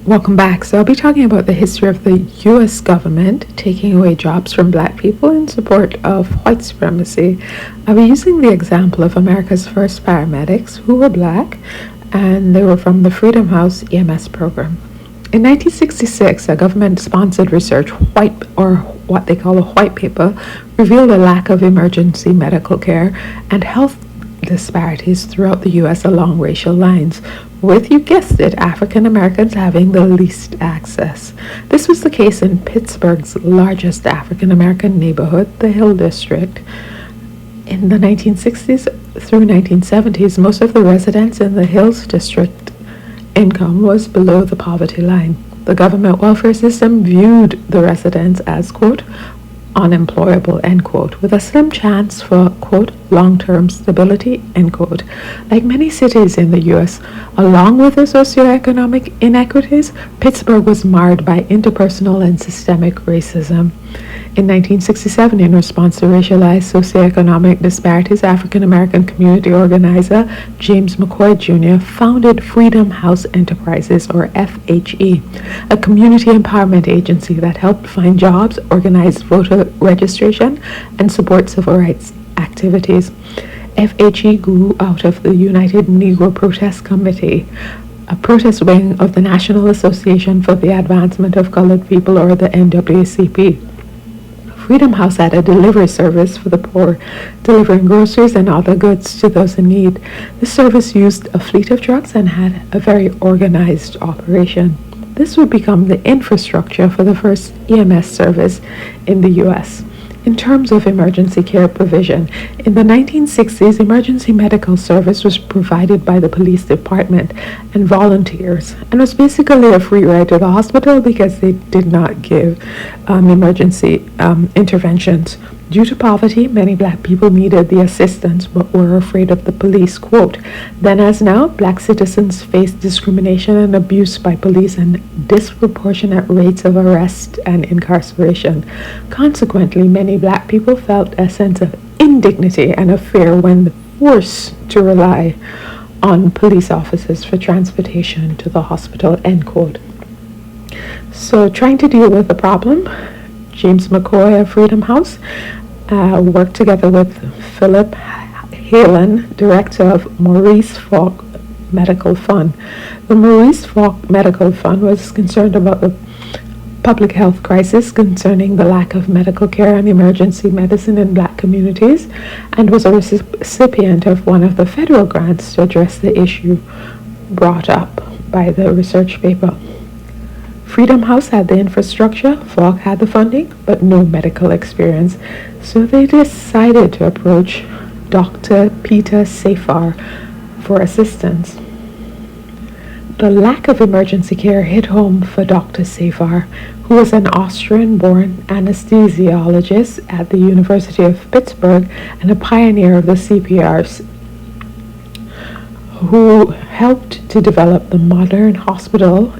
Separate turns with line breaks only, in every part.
Welcome back. So I'll be talking about the history of the U.S. government taking away jobs from black people in support of white supremacy. I'll be using the example of America's first paramedics who were black, and they were from the Freedom House EMS program. In 1966, a government-sponsored research, what they call a white paper, revealed a lack of emergency medical care and health disparities throughout the U.S. along racial lines, with, you guessed it, African Americans having the least access. This was the case in Pittsburgh's largest African American neighborhood, the Hill District. In the 1960s through 1970s, most of the residents in the Hills District income was below the poverty line. The government welfare system viewed the residents as, quote, unemployable, end quote, with a slim chance for, quote, long-term stability, end quote. Like many cities in the U.S., along with the socioeconomic inequities, Pittsburgh was marred by interpersonal and systemic racism. In 1967, in response to racialized socioeconomic disparities, African-American community organizer James McCoy Jr. founded Freedom House Enterprises, or FHE, a community empowerment agency that helped find jobs, organize voter registration, and support civil rights activities. FHE grew out of the United Negro Protest Committee, a protest wing of the National Association for the Advancement of Colored People, or the NAACP. Freedom House had a delivery service for the poor, delivering groceries and other goods to those in need. This service used a fleet of trucks and had a very organized operation. This would become the infrastructure for the first EMS service in the U.S. In terms of emergency care provision, in the 1960s, emergency medical service was provided by the police department and volunteers, and was basically a free ride to the hospital because they did not give emergency interventions. Due to poverty, many black people needed the assistance but were afraid of the police, quote. Then as now, black citizens face discrimination and abuse by police and disproportionate rates of arrest and incarceration. Consequently, many black people felt a sense of indignity and of fear when forced to rely on police officers for transportation to the hospital, end quote. So trying to deal with the problem, James McCoy of Freedom House worked together with Philip Halen, director of Maurice Falk Medical Fund. The Maurice Falk Medical Fund was concerned about the public health crisis concerning the lack of medical care and emergency medicine in black communities, and was a recipient of one of the federal grants to address the issue brought up by the research paper. Freedom House had the infrastructure, Falk had the funding, but no medical experience, so they decided to approach Dr. Peter Safar for assistance. The lack of emergency care hit home for Dr. Safar, who was an Austrian-born anesthesiologist at the University of Pittsburgh and a pioneer of the CPRs, who helped to develop the modern hospital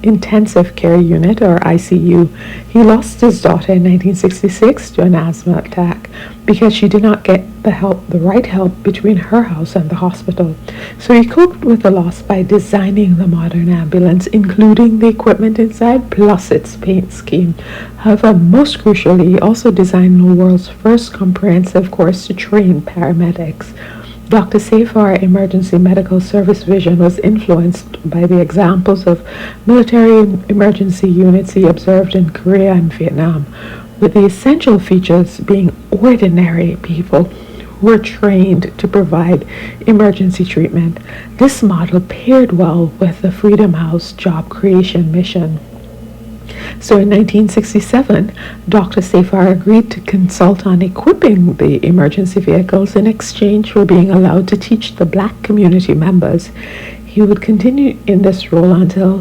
intensive care unit, or ICU. He lost his daughter in 1966 to an asthma attack because she did not get the right help between her house and the hospital. So he coped with the loss by designing the modern ambulance, including the equipment inside plus its paint scheme. However, most crucially, he also designed the world's first comprehensive course to train paramedics. Dr. Safar emergency medical service vision was influenced by the examples of military emergency units he observed in Korea and Vietnam, with the essential features being ordinary people who were trained to provide emergency treatment. This model paired well with the Freedom House job creation mission. So in 1967, Dr. Safar agreed to consult on equipping the emergency vehicles in exchange for being allowed to teach the black community members. He would continue in this role until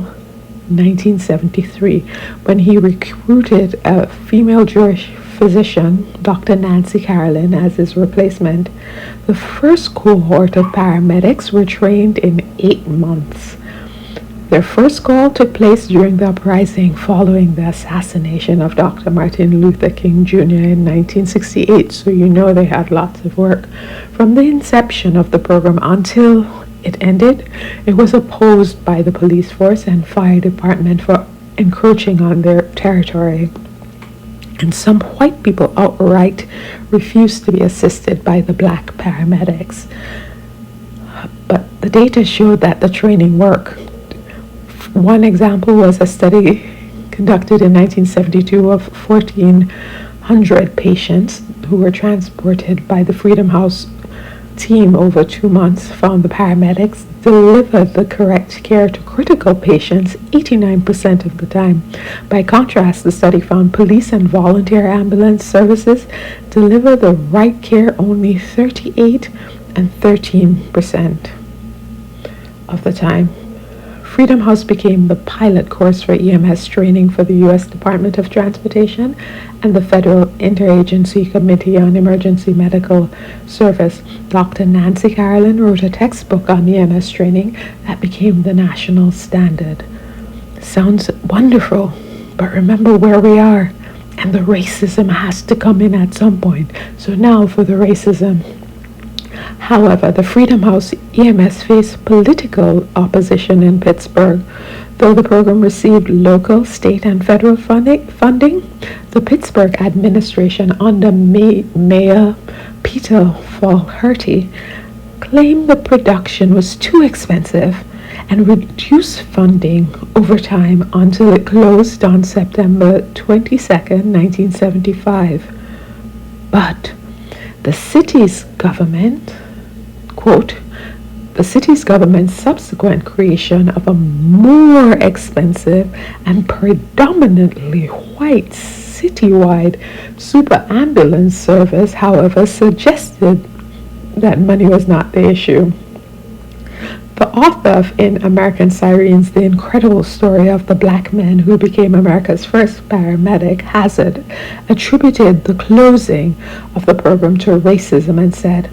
1973, when he recruited a female Jewish physician, Dr. Nancy Carolyn, as his replacement. The first cohort of paramedics were trained in 8 months. Their first call took place during the uprising following the assassination of Dr. Martin Luther King Jr. in 1968, so you know they had lots of work. From the inception of the program until it ended, it was opposed by the police force and fire department for encroaching on their territory. And some white people outright refused to be assisted by the black paramedics. But the data showed that the training worked. One example was a study conducted in 1972 of 1,400 patients who were transported by the Freedom House team over 2 months, found the paramedics delivered the correct care to critical patients 89% of the time. By contrast, the study found police and volunteer ambulance services deliver the right care only 38 and 13% of the time. Freedom House became the pilot course for EMS training for the U.S. Department of Transportation and the Federal Interagency Committee on Emergency Medical Service. Dr. Nancy Carolyn wrote a textbook on EMS training that became the national standard. Sounds wonderful, but remember where we are, and the racism has to come in at some point. So now for the racism. However, the Freedom House EMS faced political opposition in Pittsburgh. Though the program received local, state, and federal funding, the Pittsburgh administration under Mayor Peter Flaherty claimed the production was too expensive and reduced funding over time until it closed on September 22nd, 1975. But the city's government, quote, the city's government's subsequent creation of a more expensive and predominantly white citywide super ambulance service, however, suggested that money was not the issue. The author of In American Sirens, the incredible story of the black man who became America's first paramedic, Hazzard, attributed the closing of the program to racism and said,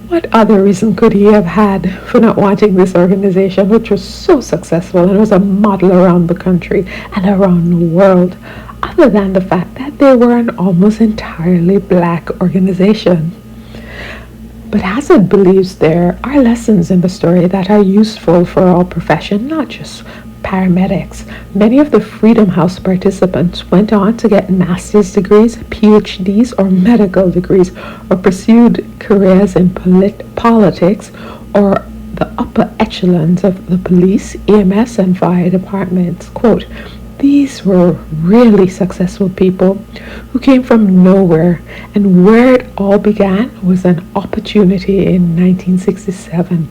"What other reason could he have had for not wanting this organization, which was so successful and was a model around the country and around the world, other than the fact that they were an almost entirely black organization?" But Hazzard believes there are lessons in the story that are useful for all professions, not just paramedics. Many of the Freedom House participants went on to get master's degrees, PhDs, or medical degrees, or pursued careers in politics or the upper echelons of the police, EMS, and fire departments. Quote, "These were really successful people who came from nowhere, and where it all began was an opportunity in 1967.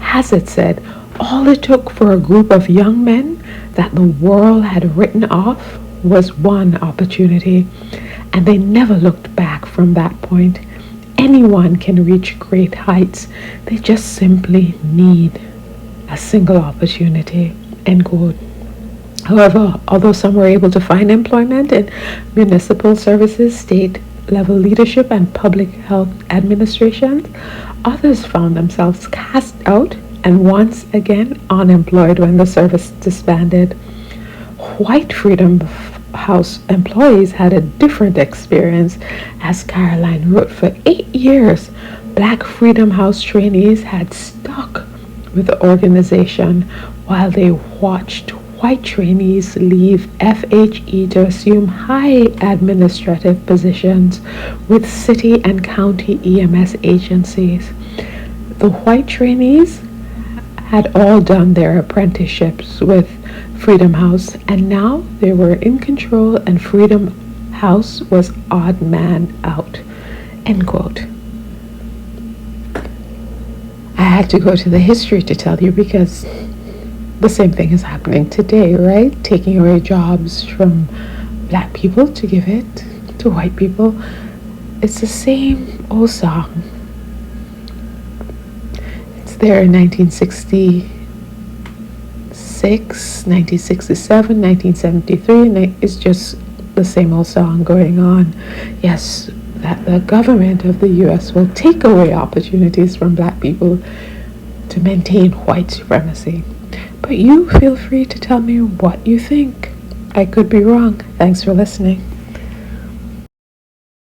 Hazzard said, all it took for a group of young men that the world had written off was one opportunity, and they never looked back from that point. Anyone can reach great heights. They just simply need a single opportunity." End quote. However, although some were able to find employment in municipal services, state-level leadership, and public health administrations, others found themselves cast out and once again unemployed when the service disbanded. White Freedom House employees had a different experience. As Caroline wrote, for 8 years, Black Freedom House trainees had stuck with the organization while they watched white trainees leave FHE to assume high administrative positions with city and county EMS agencies. The white trainees had all done their apprenticeships with Freedom House, and now they were in control, and Freedom House was odd man out. End quote. I had to go to the history to tell you, because the same thing is happening today, right? Taking away jobs from black people to give it to white people. It's the same old song. It's there in 1966, 1967, 1973, it's just the same old song going on. Yes, that the government of the U.S. will take away opportunities from black people to maintain white supremacy. But you feel free to tell me what you think. I could be wrong. Thanks for listening.